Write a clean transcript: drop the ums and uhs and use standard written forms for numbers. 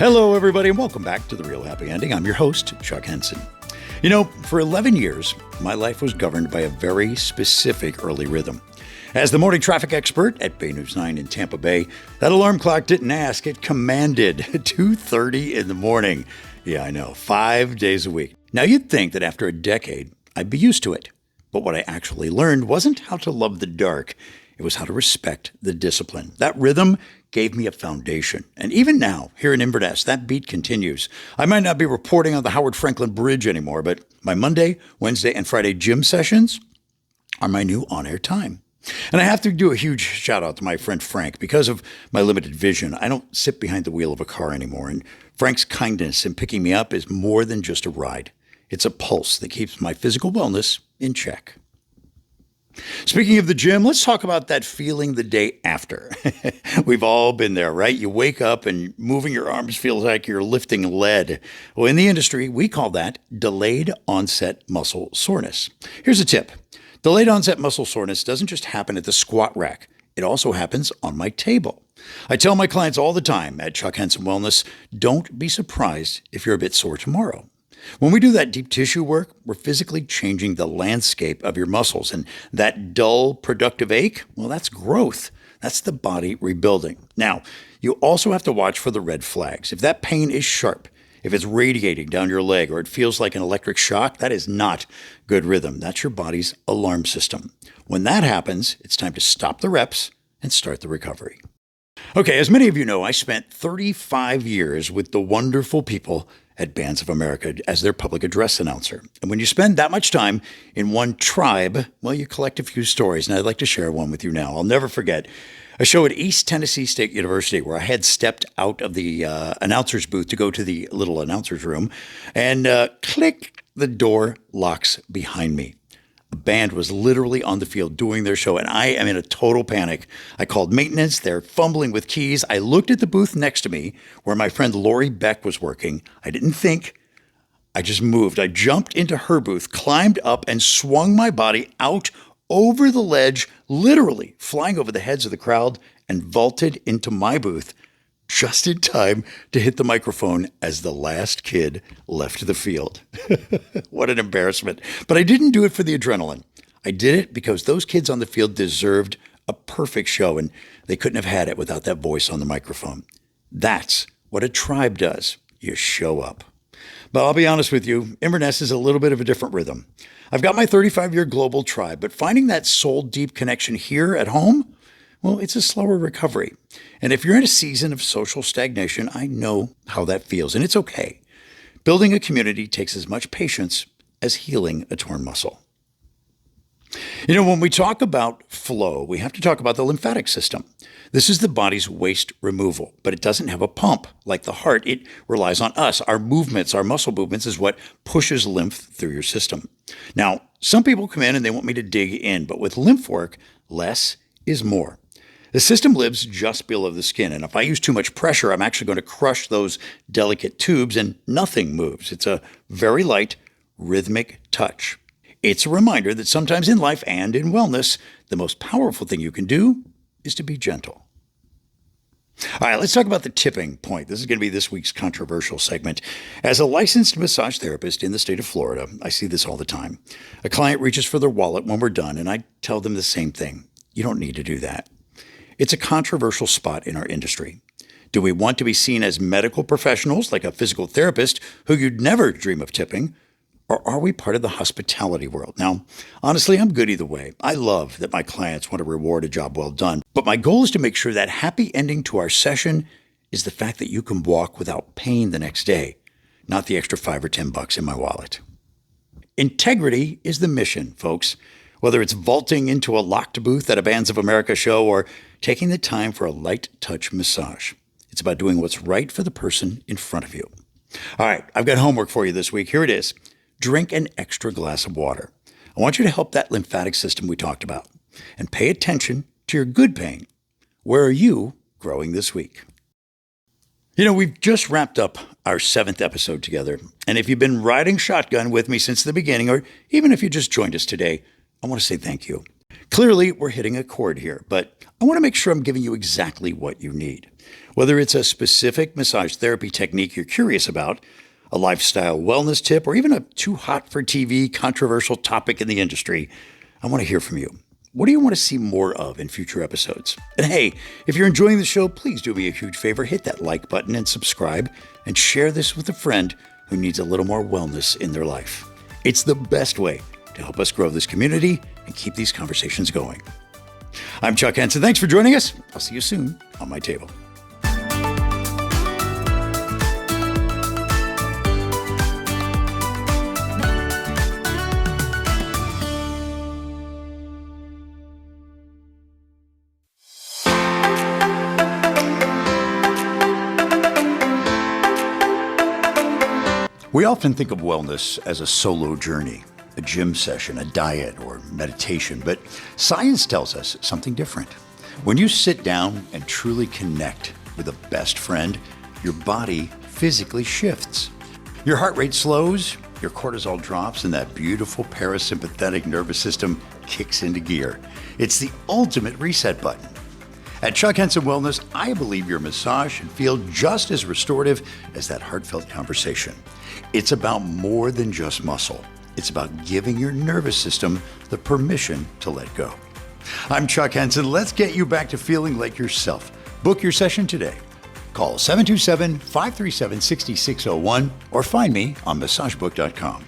Hello, everybody, and welcome back to The Real Happy Ending. I'm your host, Chuck Henson. You know, for 11 years, my life was governed by a very specific early rhythm. As the morning traffic expert at Bay News 9 in Tampa Bay, that alarm clock didn't ask, it commanded 2:30 in the morning. Yeah, I know, 5 days a week. Now, you'd think that after a decade, I'd be used to it. But what I actually learned wasn't how to love the dark. It was how to respect the discipline. That rhythm gave me a foundation. And even now, here in Inverness, that beat continues. I might not be reporting on the Howard Franklin Bridge anymore, but my Monday, Wednesday, and Friday gym sessions are my new on-air time. And I have to do a huge shout out to my friend Frank. Because of my limited vision, I don't sit behind the wheel of a car anymore. And Frank's kindness in picking me up is more than just a ride. It's a pulse that keeps my physical wellness in check. Speaking of the gym, let's talk about that feeling the day after. We've all been there, right? You wake up and moving your arms feels like you're lifting lead. Well, in the industry, we call that delayed onset muscle soreness. Here's a tip. Delayed onset muscle soreness doesn't just happen at the squat rack. It also happens on my table. I tell my clients all the time at Chuck Henson Wellness, don't be surprised if you're a bit sore tomorrow. When we do that deep tissue work, we're physically changing the landscape of your muscles. And that dull, productive ache, well, that's growth. That's the body rebuilding. Now, you also have to watch for the red flags. If that pain is sharp, if it's radiating down your leg, or it feels like an electric shock, that is not good rhythm. That's your body's alarm system. When that happens, it's time to stop the reps and start the recovery. Okay, as many of you know, I spent 35 years with the wonderful people at Bands of America as their public address announcer. And when you spend that much time in one tribe, well, you collect a few stories, and I'd like to share one with you now. I'll never forget a show at East Tennessee State University where I had stepped out of the announcer's booth to go to the little announcer's room, and click, the door locks behind me. A band was literally on the field doing their show, and I am in a total panic. I called maintenance. They're fumbling with keys. I looked at the booth next to me where my friend Lori Beck was working. I didn't think. I just moved. I jumped into her booth, climbed up, and swung my body out over the ledge, literally flying over the heads of the crowd, and vaulted into my booth just in time to hit the microphone as the last kid left the field. What an embarrassment. But I didn't do it for the adrenaline. I did it because those kids on the field deserved a perfect show, and they couldn't have had it without that voice on the microphone. That's what a tribe does. You show up. But I'll be honest with you, Inverness is a little bit of a different rhythm. I've got my 35-year global tribe, but finding that soul-deep connection here at home, well, it's a slower recovery. And if you're in a season of social stagnation, I know how that feels, and it's okay. Building a community takes as much patience as healing a torn muscle. You know, when we talk about flow, we have to talk about the lymphatic system. This is the body's waste removal, but it doesn't have a pump like the heart. It relies on us. Our movements, our muscle movements is what pushes lymph through your system. Now, some people come in and they want me to dig in, but with lymph work, less is more. The system lives just below the skin, and if I use too much pressure, I'm actually going to crush those delicate tubes and nothing moves. It's a very light, rhythmic touch. It's a reminder that sometimes in life and in wellness, the most powerful thing you can do is to be gentle. All right, let's talk about the tipping point. This is going to be this week's controversial segment. As a licensed massage therapist in the state of Florida, I see this all the time. A client reaches for their wallet when we're done, and I tell them the same thing. You don't need to do that. It's a controversial spot in our industry. Do we want to be seen as medical professionals, like a physical therapist who you'd never dream of tipping? Or are we part of the hospitality world? Now, honestly, I'm good either way. I love that my clients want to reward a job well done. But my goal is to make sure that happy ending to our session is the fact that you can walk without pain the next day, not the extra $5 or $10 in my wallet. Integrity is the mission, folks. Whether it's vaulting into a locked booth at a Bands of America show or taking the time for a light touch massage. It's about doing what's right for the person in front of you. All right, I've got homework for you this week. Here it is. Drink an extra glass of water. I want you to help that lymphatic system we talked about. And pay attention to your good pain. Where are you growing this week? You know, we've just wrapped up our 7th episode together. And if you've been riding shotgun with me since the beginning, or even if you just joined us today, I want to say thank you. Clearly, we're hitting a chord here, but I want to make sure I'm giving you exactly what you need. Whether it's a specific massage therapy technique you're curious about, a lifestyle wellness tip, or even a too hot for TV controversial topic in the industry, I want to hear from you. What do you want to see more of in future episodes? And hey, if you're enjoying the show, please do me a huge favor. Hit that like button and subscribe, and share this with a friend who needs a little more wellness in their life. It's the best way to help us grow this community and keep these conversations going. I'm Chuck Henson. Thanks for joining us. I'll see you soon on my table. We often think of wellness as a solo journey, a gym session, a diet, or meditation, but science tells us something different. When you sit down and truly connect with a best friend, your body physically shifts. Your heart rate slows, your cortisol drops, and that beautiful parasympathetic nervous system kicks into gear. It's the ultimate reset button. At Chuck Henson Wellness, I believe your massage should feel just as restorative as that heartfelt conversation. It's about more than just muscle. It's about giving your nervous system the permission to let go. I'm Chuck Henson. Let's get you back to feeling like yourself. Book your session today. Call 727-537-6601 or find me on massagebook.com.